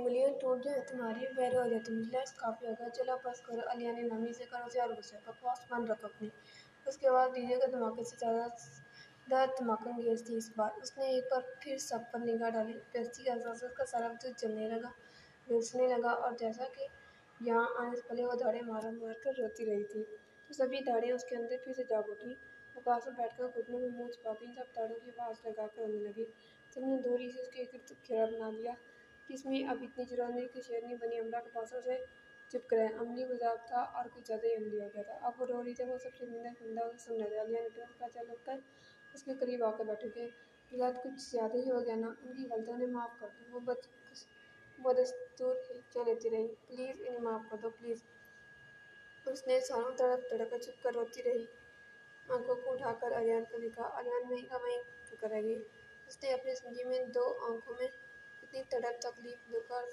उंगलियां टूट जाए तुम्हारी, पैर हो जाए तुम रिलैक्स, काफी होगा, चलो बस करो। अलिया ने नमी से करो से और गुस्से का पास मान रखो अपनी। उसके बाद डीजे का धमाके से ज्यादा धमाकेंगेज थी इस बार। उसने एक बार फिर सब पर निगाह डाली। पेस्टी का एहसास उसका सारा वजूद जलने लगा, झुलसने लगा, और जैसा कि यहाँ आने से पहले वो दाढ़ें मार मार कर रोती रही थी, तो सभी दाढ़ें उसके अंदर फिर से जाग उठी। वो पास में बैठकर घुटनों में मुंह छुपाकर इन सब दाढ़ों की आवाज लगाकर रोने लगी। सबने दूरी से उसके इर्द घेरा बना लिया कि इसमें अब इतनी जरूरत नहीं कि शेरनी बनी अमला के पास उसे चुप कराए। अमली मजाक था और कुछ ज्यादा ही अमली हो गया था। अब वो रो रही थी, वो सब शर्मिंदा उसे सुन रहे थे। अलिया ने तुरंत पीछे लगकर उसके करीब आकर बैठ गए। रियाद कुछ ज्यादा ही हो गया ना, उनकी गलतियों ने माफ कर दो। वो बदस्तूर हिचकियां लेती रही। प्लीज इन्हें माफ कर दो प्लीज। उसने सालों तड़प तड़प चुप कर रोती रही, आंखों को उठाकर अरियान को देखा। अरियान वहीं का वहीं चुप रह गई। उसने अपनी जिंदगी में दो आंखों में इतनी तड़प, तकलीफ, दुख और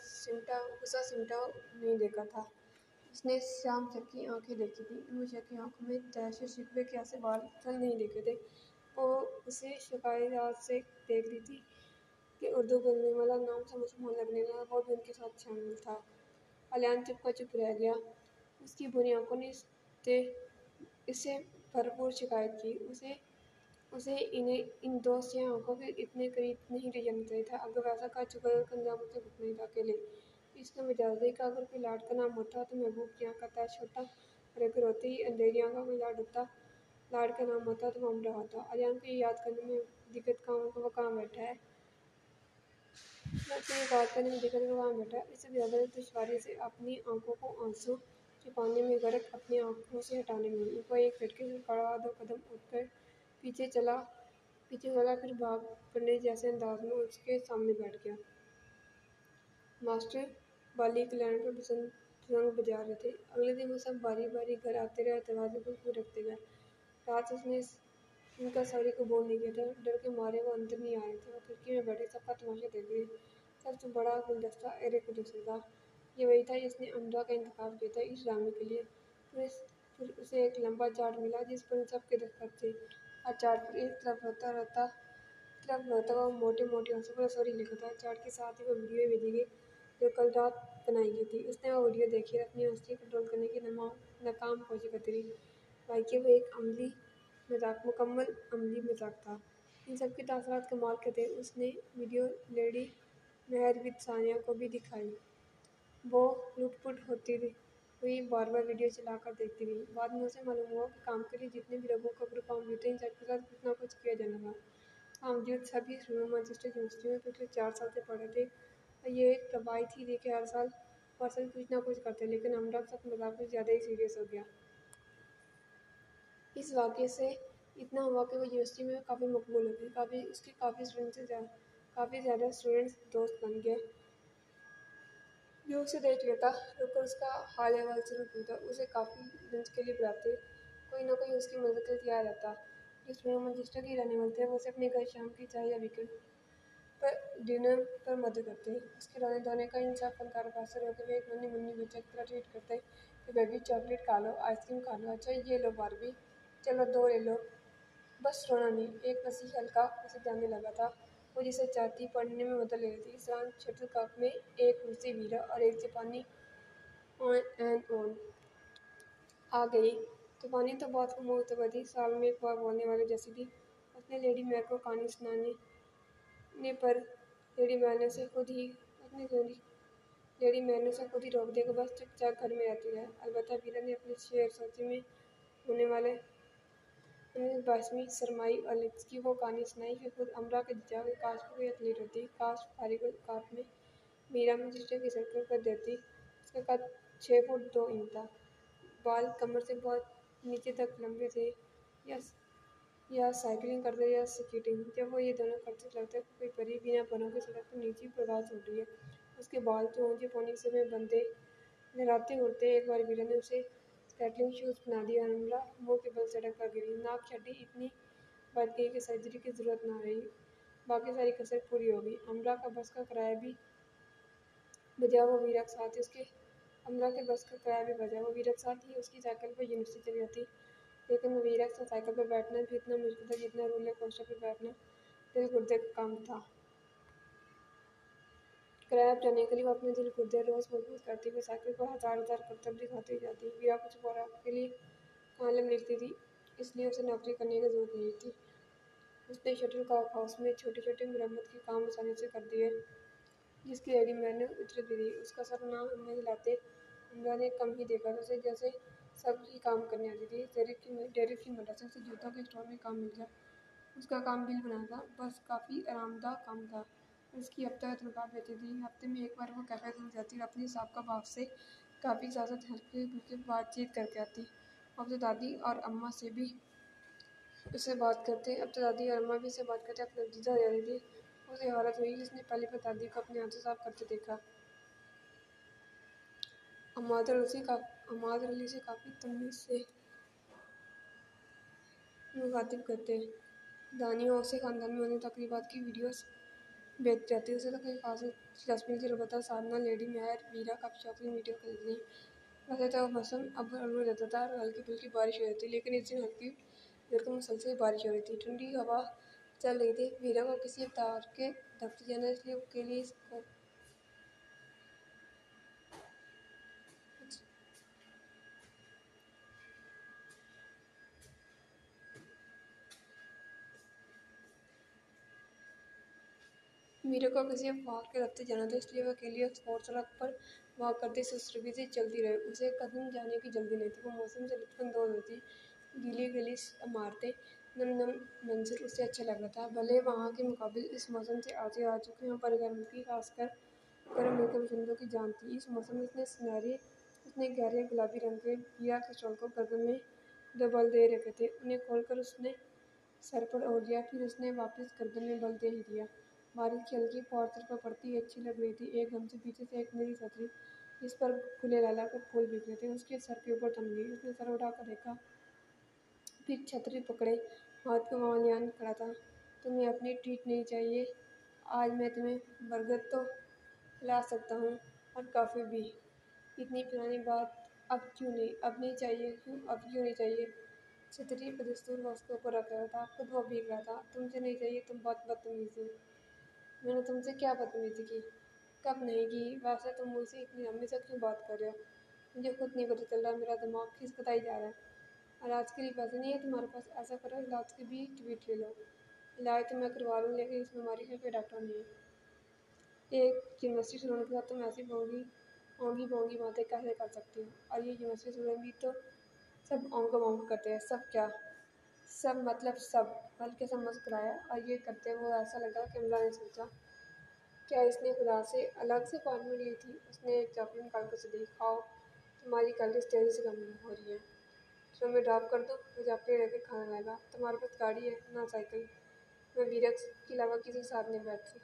गुस्सा सिमटा नहीं देखा था। उसने शाम तक की आंखें देखी थी, उन की आंखों में तैश शिकवे के ऐसे बाल चल नहीं देखे थे। वो उसे शिकायत से देख रही थी कि उर्दू बोलने वाला नाम से मुसलमान लगने लगा, वो भी उनके साथ शामिल था। अलियान चुप का चुप रह गया। उसकी बुरी आंखों ने इससे भरपूर शिकायत की। उसे उसे इन दो सियाह आंखों के इतने करीब नहीं ले जाना चाहिए था। अगर वैसा कर चुका है तो अंजाम उसे भुगतना ही था अकेले। इसका मिजाज का अगर कोई लाड का नाम होता तो महबूब की आंख का तैश होता, और अगर होते ही अंधेरी आंख का कोई लाड का नाम होता तो वो अमरा होता। अरियान को ये याद करने में दिक्कत कहाँ वो कहाँ बैठा है, लेकिन बात करने में दिक्कत वो कहाँ बैठा है। इससे ज़्यादा दुश्वारी से अपनी आंखों को आंसू छुपाने में गर्क, अपनी आंखों से हटाने में। वो एक झटके से खड़ा 2 कदम उठकर पीछे चला, फिर भाग पड़ने जैसे अंदाज में उसके सामने बैठ गया। मास्टर बाली कल्याण पर बसंत रंग बजा रहे थे। अगले दिन वो सब बारी बारी घर आते रहे, दरवाजे पर क्यों रखते गए। रात उसने उनका सॉरी को बोल नहीं किया था। डर के मारे वो अंदर नहीं आ रहे थे। वो खिड़की में बैठे सबका तमाशा देख रहे। सबसे बड़ा गुलदस्ता एयर कंडीशनर था। ये वही था जिसने अमरा का इंतखाब किया था इस ड्रामे के लिए। फिर उसे एक लंबा चार्ट मिला जिस पर सबके दस्तखत थे, और चार्ट पर एक तरफ रोता हुआ मोटे मोटे आंसू पर सॉरी लिखा था। चार्ट के साथ ही वो वीडियो भेजी गई जो कल रात बनाई गई थी। उसने वो वीडियो देखी और अपनी हंसी कंट्रोल करने की नाकाम कोशिश करती रही। भाई कि वो एक मुकम्मल अमली मजाक था। इन सब के तासरात कमाल के थे। उसने video lady Mehar with Sania को भी दिखाई। वो लुटपुट होती हुई बार बार वीडियो चलाकर देखती रही। बाद में उसे मालूम हुआ कि काम के लिए जितने भी लोगों को ग्रुप काम थे इन सबके साथ कुछ ना कुछ किया जाना था। बावजूद सभी मैनचेस्टर यूनिवर्सिटी में पिछले 4 साल से पढ़े थे, और ये एक रवायत ही थी कि हर साल कुछ ना कुछ करते। लेकिन अमरा के साथ मजाक कुछ ज़्यादा ही सीरियस हो गया। इस वाक़ये से इतना हुआ कि वो यूनिवर्सिटी में काफ़ी मकबूल हो गई। उसके काफ़ी ज़्यादा स्टूडेंट्स दोस्त बन गए जो उसे देख लेता, रुककर उसका हाल अहवाल से पूछता, उसे काफ़ी लंच के लिए बुलाते, कोई ना कोई उसकी मदद के लिए तैयार रहता। जो स्टूडेंट मैनचेस्टर के रहने वाले थे वो उसे अपने घर शाम की चाय या वीकेंड पर डिनर पर मदद करते। उसके रोने धोने का इन सब फनकारों का असर होकर वे एक नन्ही मुन्नी बच्चे की तरह ट्रीट करते कि बेबी चॉकलेट खा लो, आइसक्रीम खा लो, अच्छा ये लो बारबी, चलो 2 ले लो। बस रोना नहीं, एक वसीह हल्का उसे जानने लगा था। वो जिसे चाहती पढ़ने में मदद ले रही थी। इस दौरान शटलकॉक में एक रूसी वीरा और एक जापानी ऑन एंड ऑन आ गई। जापानी तो बहुत मुतबदी थी, साल में एक बार बोलने वाले जैसी थी। उसने लेडी मेयर को कहानी सुनाने पर लेडी मेयर ने उसे खुद ही रोक दिया कि बस चुपचाप घर में रहती है। अलबत्ता वीरा ने अपने शेर सोचे में होने वाले 22वीं सरमाई अलिक्स की वो कहानी सुनाई कि खुद अमरा के जीजा कि काश भी कोई एथलीट होती, काश फारिग औकात में मीरा मैनचेस्टर की सड़कों पर देती। उसका कद 6 फुट 2 इंच था, बाल कमर से बहुत नीचे तक लंबे थे, या साइकिलिंग करते या स्केटिंग। जब वो ये दोनों करते लगता कोई परी बिना परों की सड़क पर नीचे प्रवास हो रही है। उसके बाल तो ऊंचे पौने से में बंधे लहराते उड़ते। एक बार वीरा ने उसे स्केटिंग शूज बना दिया। अमरा मुंह के बल सड़क पर गिरी। नाक की हड्डी इतनी बढ़ गई कि सर्जरी की जरूरत ना रही। बाकी सारी कसर पूरी हो गई। अमरा का बस का किराया भी बजा वो वीरा के साथ ही उसकी उसकी साइकिल पर यूनिवर्सिटी चली जाती। लेकिन वो वीरा के साथ साइकिल पर बैठना भी इतना मुश्किल था जितना रोलर कोस्टर पर बैठना दिल गुर्दे का काम था। किराया जाने के लिए वो अपने दिल को देर रोज़ मजबूत करती हुई साइकिल पर हजार हजार करतब दिखाती जाती। वीरा कुछ और के लिए कॉलम लिखती थी, इसलिए उसे नौकरी करने की जरूरत नहीं थी। उसने शटल कॉक हाउस में छोटे छोटे मरम्मत के काम आसानी से कर दिए, जिसकी रेडी मैंने उतर भी दी। उसका सर ना हमें हिलाते हमरा ने कम ही देखा था, उसे जैसे सब ही काम करने आती थी। डेरिक की मदद से जूतों के स्टोर में काम मिल गया। उसका काम बिल बनाना था, बस काफ़ी आरामदाह काम था। उसकी हफ्ते में तनख्वाह देती थी। हफ्ते में एक बार वो कैफ़े घूम जाती और अपनी साहब का बाप से काफ़ी ज़्यादा हल्की फुल्की बातचीत करके आती। अब तो दादी और अम्मा से भी उससे बात करते, अब तो दादी और अम्मा भी उससे बात करते, अब नतीजा दे रही थी। उसे हालत हुई जिसने पहली बार दादी को अपने हाथों साफ करते देखा। अमाद अली से काफ़ी तमीज़ से मुखातिब करते हैं। दानियों से ख़ानदान में होने तकरीबात की वीडियोस भेजती रहती है। उसे तो कहीं खास दिलचस्पी नहीं थी, अलबत्ता साधना, लेडी मेहर, वीरा काफ़ी शौकीन वीडियो खरीदनी। वैसे तो मौसम अब अलग रहता था और हल्की फुल्की बारिश हो रही थी, लेकिन इस दिन हल्की बिल्कुल मुसलसल बारिश हो रही थी। ठंडी हवा चल रही थी। वीरा को किसी अवतार के दफ्तर जाना, इसलिए उसके लिए मीरा को किसी अखबार के दफ्तर जाना था, इसलिए वह अकेली एक्सपोर्ट सड़क पर वॉक करती सुस्ती से चलती रही। उसे कदम जाने की जल्दी नहीं थी, वो मौसम से लुत्फ़अंदोज़ होती। गीली गली इमारतें, नम नम मंजर उसे अच्छा लग रहा था। भले वहाँ के मुकाबले इस मौसम से आते आ चुके हैं, पर गर्म की खासकर गर्म मिलकर बसंतों की जान थी। इस मौसम में उसने गहरे गुलाबी रंग के बिया के स्टॉल को गर्दन में दो बल दे रखे थे। उन्हें खोलकर उसने सर पर ओढ़ लिया, फिर उसने वापस गर्दन में बल दे ही दिया। बारिश की हल्की फौर सर पर पड़ती अच्छी लग रही थी। एकदम से पीछे से एक नीली छतरी, जिस पर खुले लालाकर फूल बिखरे थे, उसके सर के ऊपर तन गई। उसने सर उठाकर देखा, फिर छतरी पकड़े हाथ को वहाँ लियान खड़ा था। तुम्हें अपनी ट्रीट नहीं चाहिए? आज मैं तुम्हें बरगद तो खिला सकता हूँ और कॉफ़ी भी। इतनी पुरानी बात अब क्यों नहीं? अब नहीं चाहिए? क्यों अब क्यों नहीं चाहिए? छतरी बदस्तूर वो उसके ऊपर रख रहा था, खुद वो भीग रहा था। तुमसे नहीं चाहिए? तुम बहुत बदतमीज़ हो। मैंने तुमसे क्या बदतमीज़ी की? कब नहीं की? वैसे तुम मुझसे इतनी लंबी से क्यों बात कर रहे हो? मुझे खुद नहीं पता चल रहा, मेरा दिमाग खिसकता ही जा रहा है। इलाज के लिए पैसे नहीं है तुम्हारे पास? ऐसा करो, इलाज की भी ट्वीट ले लो। इलाज तो मैं करवा लूँ, लेकिन इस बीमारी का कोई डॉक्टर नहीं है। एक यूनिवर्सिटी स्टूडेंट के साथ तुम ऐसी ओंगी बोंगी बातें कैसे कर सकती हो? और ये यूनिवर्सिटी स्टूडेंट भी तो सब ओंग बोंग करते हैं। सब क्या? सब मतलब सब। हल्के से मुस्कुराया और ये करते वो ऐसा लगा कि अमला ने सोचा, क्या इसने खुदा से अलग से अपॉइंटमेंट ली थी? उसने एक चॉकलेट निकाल कर उसे दी। खाओ, तुम्हारी कैलोरीज तेज़ी से कम हो रही है। तो मैं ड्रॉप कर दूँ? मुझे आपके लेकर खाना लाएगा। तुम्हारे पास गाड़ी है ना साइकिल? मैं वीरक्स के अलावा किसी के साथ नहीं बैठती।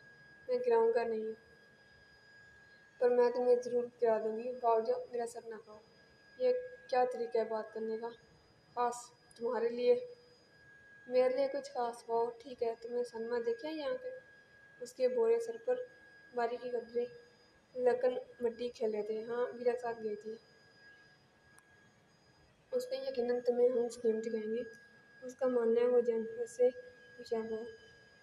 मैं गिराऊंगा नहीं, पर मैं तुम्हें ज़रूर गिरा दूंगी। बावजूद मेरा सर ना खाओ। ये क्या तरीका है बात करने का? खास तुम्हारे लिए? मेरे लिए कुछ खास? वो ठीक है, तुमने सनमा देखे हैं यहाँ पे? उसके बोरे सर पर बारीकी कतरे लकन मिट्टी खेले थे। हाँ, वीरा के साथ गई थी। उसने यकीनन तुम्हें हंस गेम दिखाएंगे। उसका मानना है वो जेनिफर से होशियार है,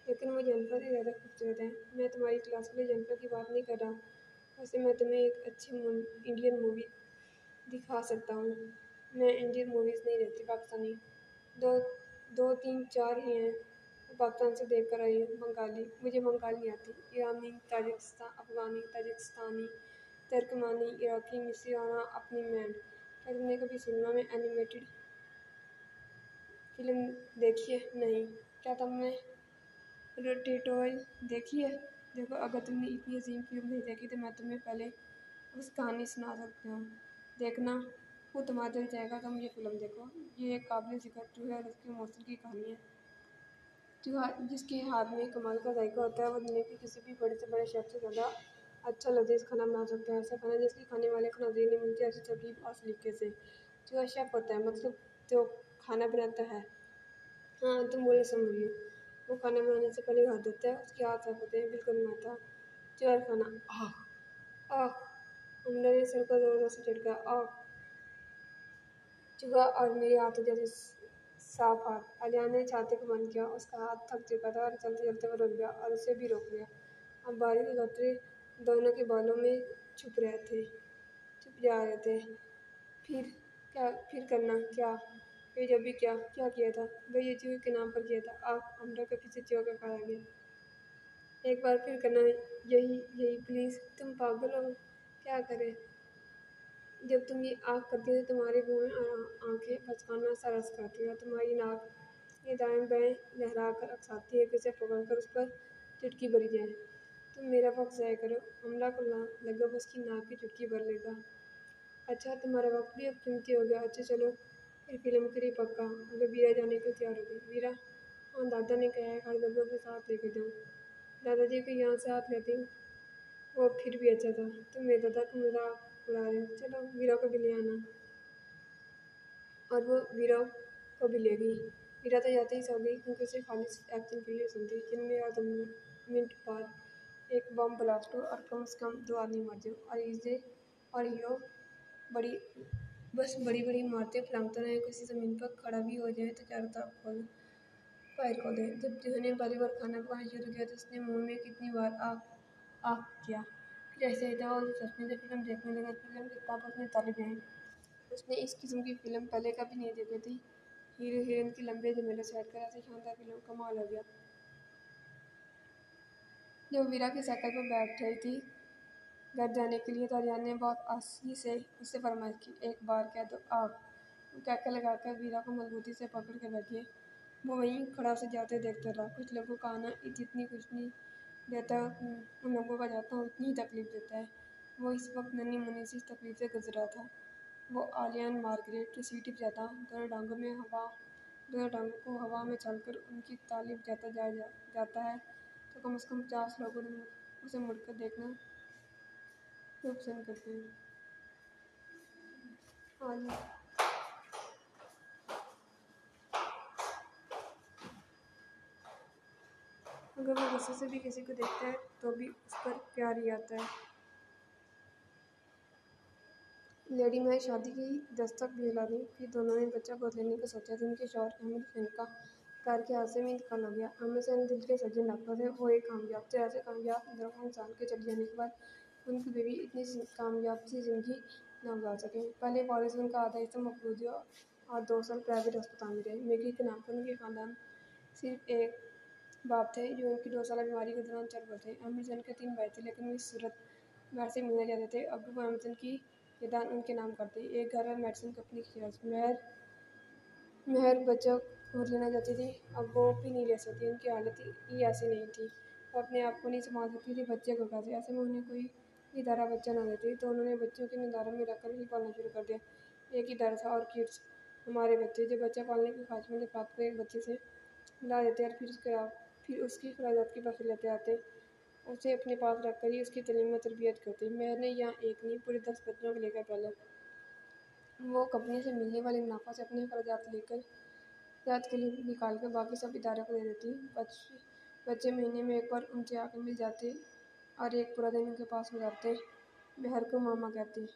लेकिन वो जेनिफर से ज़्यादा खूबसूरत है। मैं तुम्हारी क्लास वाली जेनिफर की बात नहीं कर रहा। वैसे मैं तुम्हें एक अच्छी इंडियन मूवी दिखा सकता हूँ। मैं इंडियन मूवीज़ नहीं देखती, पाकिस्तानी। दो दो तीन चार ही हैं पाकिस्तान से देख कर आई हूँ। बंगाली, मुझे बंगाली नहीं आती। ईरानी, अफ़गानी, ताजिकिस्तानी, तुर्कमानी, इराकी, मिस्री और अपनी मैन। क्या तुमने कभी सिनेमा में एनिमेटेड फिल्म देखी है? नहीं। क्या तुमने रेटेटोइल देखी है? देखो, अगर तुमने इतनी अजीम फिल्म नहीं देखी तो मैं तुम्हें पहले उस कहानी सुना सकती हूँ। देखना, वो तुम्हारा दिल चाहेगा तुम ये फिल्म देखो। ये एक काबिल ज़िक्र चूहे और उसके मौसम की कहानी है। जिसके हाथ में कमाल का जायका होता है, वो दुनिया के किसी भी बड़े से बड़े शेफ से ज़्यादा अच्छा लजीज खाना बना सकते हैं। ऐसा खाना जिसकी खाने वाले को नज़ीर नहीं मिलती, ऐसी तरकीब और सलीके से। जो शेफ होता है, मतलब जो खाना बनाता है। हाँ, तुम बोले समझ रही हो। वो खाना बनाने से पहले हाथ धोता है, उसके हाथ साफ होते हैं, बिल्कुल बनाता। जो खाना आह आह, हमने ने सर को जोर जोर से झटका। आह, चूहा और मेरे हाथों जैसे साफ हाथ। अलियान ने छाती को बंद किया। उसका हाथ थक चुका था और चलते चलते वो रुक गया और उसे भी रोक लिया। अब बारिश के कतरे दोनों के बालों में छुप जा रहे थे। फिर करना क्या? ये जब भी क्या किया था? भाई ये चूहे के नाम पर किया था। आप हमरा के पीछे चूहा का खाया गया। एक बार फिर करना, यही प्लीज़। तुम पागल हो, क्या करें? जब तुम ये आँख करती हो तो तुम्हारे मुँह में आँखें बचकाना सा रस खाती है। तुम्हारी नाक ये दाएं बाएं लहरा कर अकसाती है कि उसे पकड़कर उस पर चुटकी भरी जाए। तुम मेरा वक्त ज़ाया करो, हमला को लगा बस की नाक की चुटकी भर लेगा। अच्छा तुम्हारा वक्त भी अब कीमती हो गया। अच्छा चलो फिर फिल्म के लिए पक्का। अगर वीरा जाने को तैयार हो गई। वीरा, हाँ दादा ने कहा है हर जगह को साथ लेकर जाऊँ। दादाजी को यहाँ से हाथ लेती वो फिर भी अच्छा था। तुम मेरे दादा को मजाक उड़ा रहे हो। चलो वीरा को भी ले आना। और वो वीरा को भी ले गई। वीरा तो जाते ही सो गई क्योंकि उसे खाली एक्टिंग के लिए सुनती। जिनमें और 2 मिनट बाद एक बम ब्लास्ट हो और कम से कम 2 आदमी मर जाए और हीरो बड़ी बड़ी बड़ी इमारतें फैलाता रहे। किसी ज़मीन पर खड़ा भी हो जाए तो चारों तरफ फायर खोल दे। जब जूहे ने पहली बार खाना पकाना शुरू किया तो उसने मुंह में कितनी बार आग आग किया। फिर ऐसे ही था और सच में जब फिल्म देखने लगा फिल्म की किताब उसने तारीफ है। उसने इस किस्म की फिल्म पहले कभी नहीं देखी थी। हीरो हीरोइन की लंबे झमेले से हटकर ऐसी शानदार फिल्म कमाल हो गया। जब वीरा की साइकिल पर बैठ रही थी घर जाने के लिए तो अरियान ने बहुत आसानी से उससे फरमाइश की, एक बार कह दो आग। वो कहकर लगाकर वीरा को मजबूती से पकड़ के बैठिए। वो वहीं खड़ा से जाते देखते रहा। कुछ लोगों का आना जितनी कुछ नहीं देता है उन लोगों का जाता उतनी ही तकलीफ देता है। वो इस वक्त नन्ही मुन्नी सी तकलीफ से गुजरा था। वो आलियान मार्गरेट की सीटी पर जाता दोनों टांगों को हवा में चलकर उनकी तारीफ जाता है तो कम से कम 50 लोगों ने उसे मुड़कर देखना क्यों पसंद करते हैं। हाँ, अगर वो गुस्से से भी किसी को देखता है तो भी उस पर प्यार ही आता है। लेडी में शादी की दस्तक भी हिला दी। फिर दोनों ने बच्चा गोद लेने का सोचा तो उनके शौहर अहमद हुसैन का कार के हादसे में इंतकाल हो गया। अहमद हुसैन दिल के सज्जन डॉक्टर थे। वो एक कामयाब थे। ऐसे कामयाब दरअसल इंसान के चले जाने के बाद उनकी बीवी इतनी कामयाब सी जिंदगी न गुजार सके। पहले पॉलिसी उनका आधा हिस्सा मकबूजी और 2 साल प्राइवेट अस्पताल में रहे। मैगी के नाम पर उनके खानदान सिर्फ एक बाप थे जो उनकी 2 साल बीमारी के दौरान चल पड़े थे। अहमद हुसैन के 3 भाई थे लेकिन वो इस सूरत घर से मिलने जाते थे। अब्बू अहमद हुसैन की जायदाद उनके नाम करते। एक घर और मेडिसिन कंपनी की शेयर्स। मेहर बच्चा गोद लेना चाहती थी, अब वो भी नहीं ले सकती। उनकी हालत ही ऐसी नहीं थी। वो अपने आप को नहीं संभाल सकती थी, बच्चे को कैसे? ऐसे में उन्हें कोई भी इदारा बच्चा न देती तो उन्होंने बच्चों के निदारों में रखकर ही पालना शुरू कर दिया। एक ही डर था और किड्स हमारे बच्चे जो बच्चा पालने की ख्वाहिश में प्राप्त कर एक बच्चे से मिला देते और फिर उसकी खराजात की पैसे लेते आते। उसे अपने पास रखकर ही उसकी तालीम और तरबियत करते। मेहर ने यहाँ एक नहीं पूरे 10 बच्चों को लेकर पहले वो कंपनी से मिलने वाले मुनाफा से अपने खर्चात के लिए निकाल कर बाकी सब इदारे को दे देती। बच्चे महीने में एक बार उनसे आके मिल जाते और एक पूरा दिन उनके पास गुजारते। मेहर को मामा कहती।